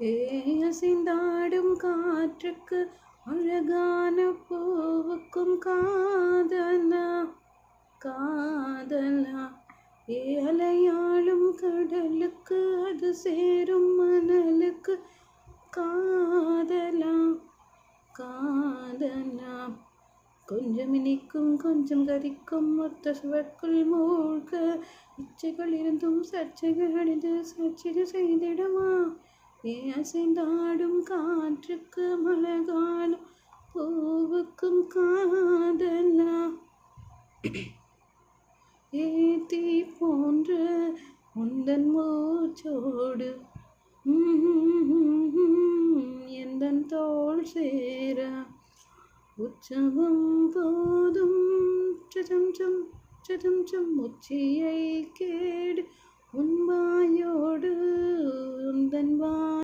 அசைந்தாடும் காற்றுக்கு அழகான பூவுக்கும் காதலா காதலா. அலையாளும் கடலுக்கு அது சேரும் மணலுக்கு காதலா காதலா. கொஞ்சம் இனிக்கும் கொஞ்சம் கரிக்கும் மொத்த சுவர்க்குள் மூழ்க இச்சைகள் இருந்தும் சர்ச்சைகள் அடைந்து சர்ச்சைகள் செய்திடுமா. அசைந்தாடும் காற்றுக்கு அழகான பூவுக்கும் காதலா. தீ போன்ற உந்தன் மூச்சோடு எந்தன் தோள் சேர உற்சவம் போதும் சம் சம் சம் சம். உச்சியை கேடு உன் வாயோடு உந்தன்